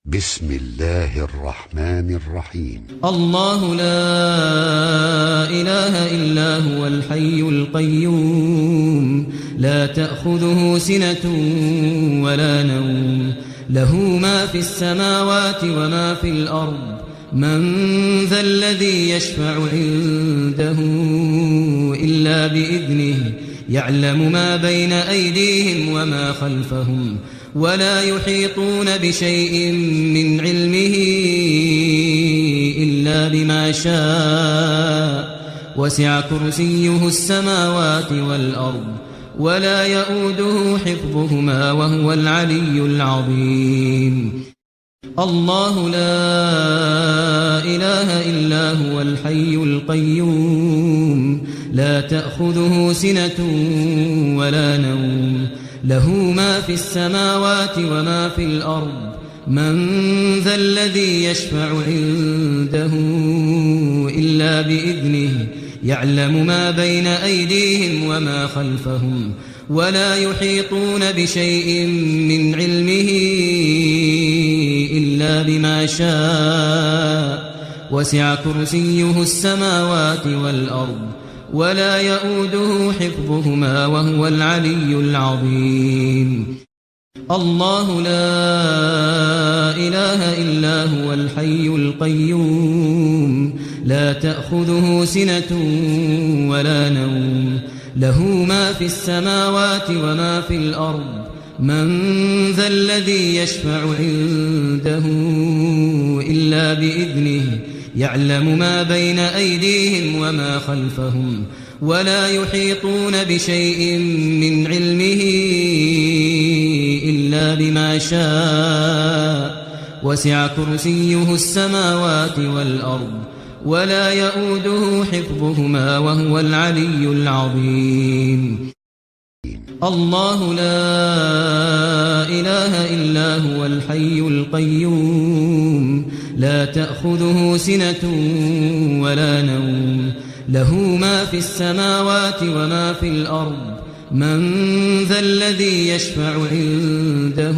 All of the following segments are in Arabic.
بسم الله الرحمن الرحيم. الله لا إله إلا هو الحي القيوم لا تأخذه سنة ولا نوم له ما في السماوات وما في الأرض من ذا الذي يشفع عنده إلا بإذنه يعلم ما بين أيديهم وما خلفهم ولا يحيطون بشيء من علمه إلا بما شاء وسع كرسيه السماوات والأرض ولا يؤوده حفظهما وهو العلي العظيم. الله لا إله إلا هو الحي القيوم لا تأخذه سنة ولا نوم له ما في السماوات وما في الأرض من ذا الذي يشفع عنده إلا بإذنه يعلم ما بين أيديهم وما خلفهم ولا يحيطون بشيء من علمه إلا بما شاء وسع كرسيه السماوات والأرض ولا يؤوده حفظهما وهو العلي العظيم. الله لا إله إلا هو الحي القيوم لا تأخذه سنة ولا نوم له ما في السماوات وما في الأرض من ذا الذي يشفع عنده إلا بإذنه يعلم ما بين أيديهم وما خلفهم ولا يحيطون بشيء من علمه إلا بما شاء وسع كرسيه السماوات والأرض ولا يؤوده حفظهما وهو العلي العظيم. الله لا إله إلا هو الحي القيوم لا تأخذه سنة ولا نوم له ما في السماوات وما في الأرض من ذا الذي يشفع عنده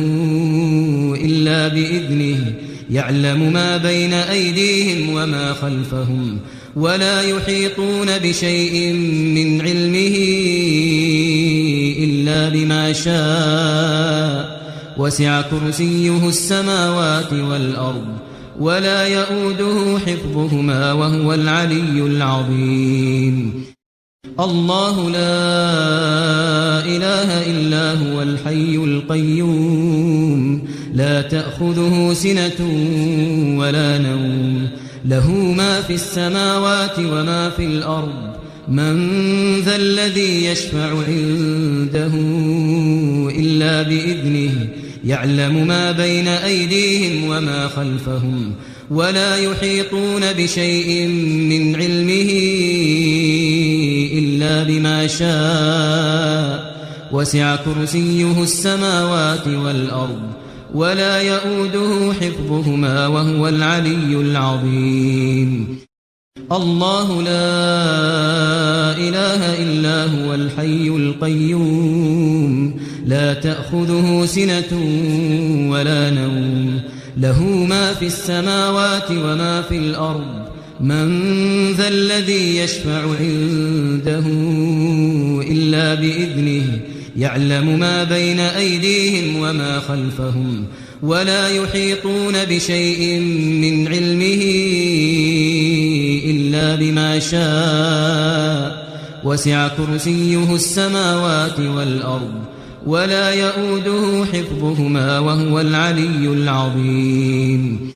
إلا بإذنه يعلم ما بين أيديهم وما خلفهم ولا يحيطون بشيء من علمه إلا بما شاء وسع كرسيه السماوات والأرض ولا يؤوده حفظهما وهو العلي العظيم. الله لا إله إلا هو الحي القيوم لا تأخذه سنة ولا نوم له ما في السماوات وما في الأرض من ذا الذي يشفع عنده إلا بإذنه يعلم ما بين أيديهم وما خلفهم ولا يحيطون بشيء من علمه إلا بما شاء وسع كرسيه السماوات والأرض ولا يؤوده حفظهما وهو العلي العظيم. الله لا إله إلا هو الحي القيوم لا تأخذه سنة ولا نوم له ما في السماوات وما في الأرض من ذا الذي يشفع عنده إلا بإذنه يعلم ما بين أيديهم وما خلفهم ولا يحيطون بشيء من علمه إلا بما شاء وسع كرسيه السماوات والأرض ولا يؤوده حفظهما وهو العلي العظيم.